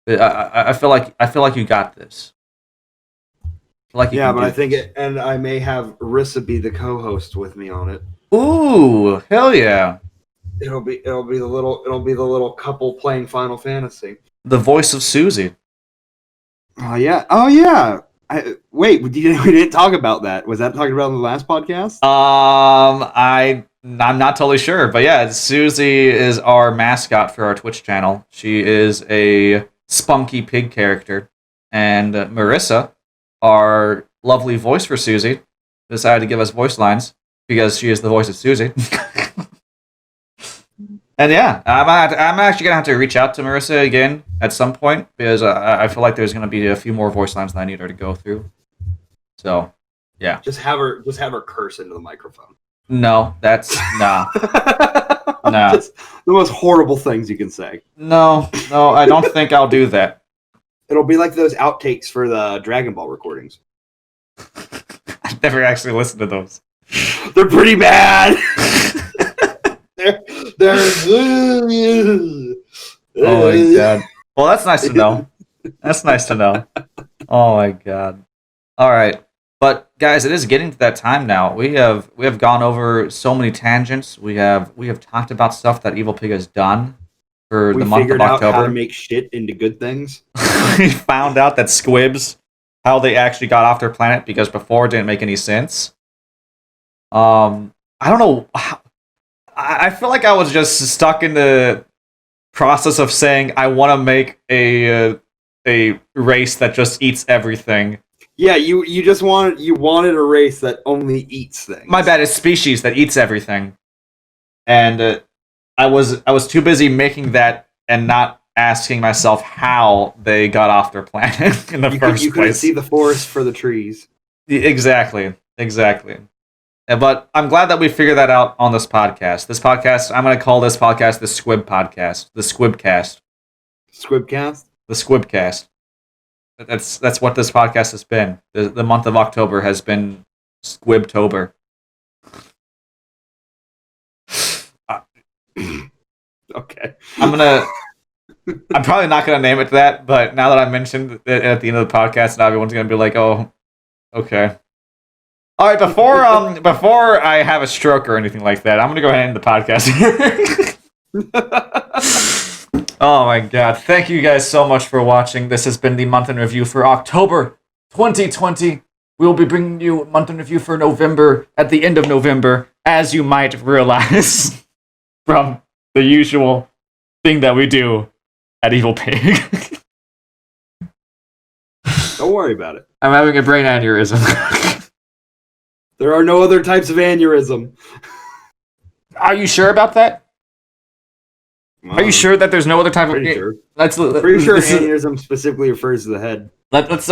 A: I feel like you got this.
B: Yeah, but I think and I may have Rissa be the co-host with me on it.
A: Ooh, hell yeah!
B: It'll be the little couple playing Final Fantasy.
A: The voice of Susie.
B: Oh yeah. Wait, we didn't talk about that. Was that talked about in the last podcast?
A: I'm not totally sure, but yeah, Susie is our mascot for our Twitch channel. She is a spunky pig character, and Marissa, our lovely voice for Susie, decided to give us voice lines because she is the voice of Susie. And yeah, I'm actually gonna have to reach out to Marissa again at some point because I feel like there's gonna be a few more voice lines that I need her to go through. So Yeah.
B: Just have her curse into the microphone.
A: No, that's no. No.
B: Just the most horrible things you can say.
A: No, I don't think I'll do that.
B: It'll be like those outtakes for the Dragon Ball recordings.
A: I've never actually listened to those.
B: They're pretty bad. they're
A: Oh my god. Well, that's nice to know. That's nice to know. Oh my god. All right. But guys, it is getting to that time now. We have gone over so many tangents. We have talked about stuff that Evil Pig has done for the month of
B: figured out how
A: October.
B: to make shit into good things.
A: We found out that squibs, how they actually got off their planet, because before it didn't make any sense. I don't know. I feel like I was just stuck in the process of saying I want to make a race that just eats everything.
B: Yeah, you wanted a race that only eats things.
A: My bad. It's species that eats everything, and I was too busy making that and not asking myself how they got off their planet in the first
B: you couldn't
A: place.
B: see the forest for the trees.
A: Exactly. But I'm glad that we figured that out on this podcast. This podcast, I'm going to call this podcast the Squib Podcast, the Squibcast,
B: Squibcast.
A: the Squibcast. That's what this podcast has been. The month of October has been Squibtober.
B: Okay.
A: I'm probably not gonna name it that, but now that I mentioned it at the end of the podcast, now everyone's gonna be like, "Oh, okay." All right, before I have a stroke or anything like that, I'm gonna go ahead and end the podcast here. Oh my god! Thank you guys so much for watching. This has been the month in review for October 2020. We will be bringing you month in review for November at the end of November, as you might realize from the usual thing that we do at Evil Pig.
B: Don't worry about it.
A: I'm having a brain aneurysm.
B: There are no other types of aneurysm.
A: Are you sure about that? Are you sure that there's no other type of?
B: Pretty sure.
A: Pretty
B: sure aneurysm specifically refers to the head.
A: Let's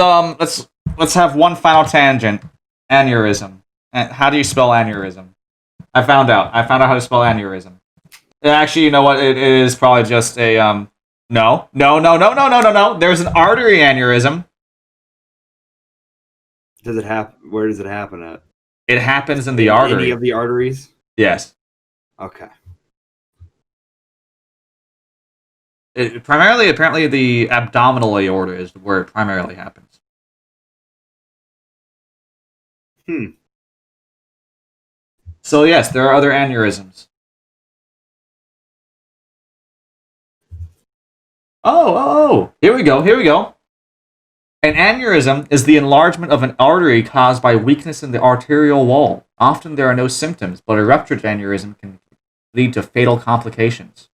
A: have one final tangent. Aneurysm. How do you spell aneurysm? I found out how to spell aneurysm. Actually, you know what? It is probably just a No. There's an artery aneurysm.
B: Does it happen? Where does it happen at?
A: It happens in the artery.
B: Any of the arteries?
A: Yes.
B: Okay.
A: Primarily, apparently, the abdominal aorta is where it primarily happens. So yes, there are other aneurysms. Oh, here we go. An aneurysm is the enlargement of an artery caused by weakness in the arterial wall. Often there are no symptoms, but a ruptured aneurysm can lead to fatal complications.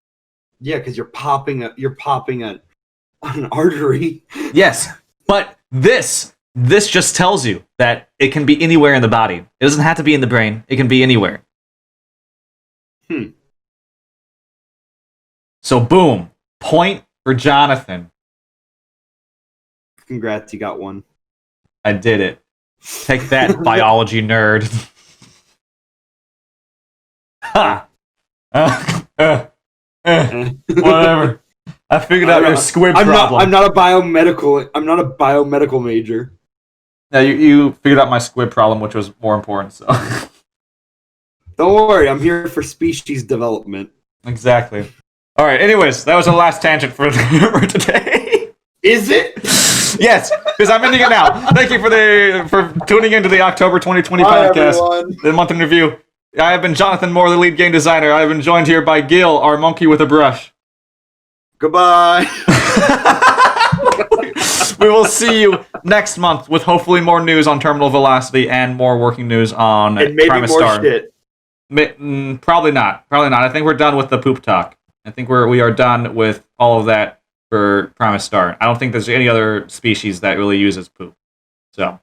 B: Yeah, because you're popping an artery.
A: Yes, but this just tells you that it can be anywhere in the body. It doesn't have to be in the brain. It can be anywhere. So boom, point for Jonathan.
B: Congrats, you got one.
A: I did it. Take that, biology nerd. Ha! Whatever. I figured out your squib problem.
B: I'm not a biomedical major.
A: Yeah, you figured out my squib problem, which was more important. So
B: don't worry, I'm here for species development.
A: Exactly. All right. Anyways, that was the last tangent for today.
B: Is it?
A: Yes, because I'm ending it now. Thank you for tuning into the October 2020 podcast,
B: everyone.
A: The month in review. I have been Jonathan Moore, the lead game designer. I have been joined here by Gil, our monkey with a brush.
B: Goodbye.
A: We will see you next month with hopefully more news on Terminal Velocity and more working news on
B: and maybe
A: Primus
B: more
A: Star.
B: shit.
A: Probably not. I think we're done with the poop talk. I think we are done with all of that for Primus Star. I don't think there's any other species that really uses poop. So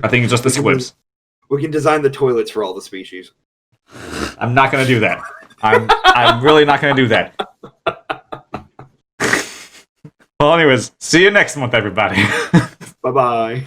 A: I think it's just the squibs.
B: We can design the toilets for all the species.
A: I'm not going to do that. I'm really not going to do that. Well, anyways, see you next month, everybody.
B: Bye-bye.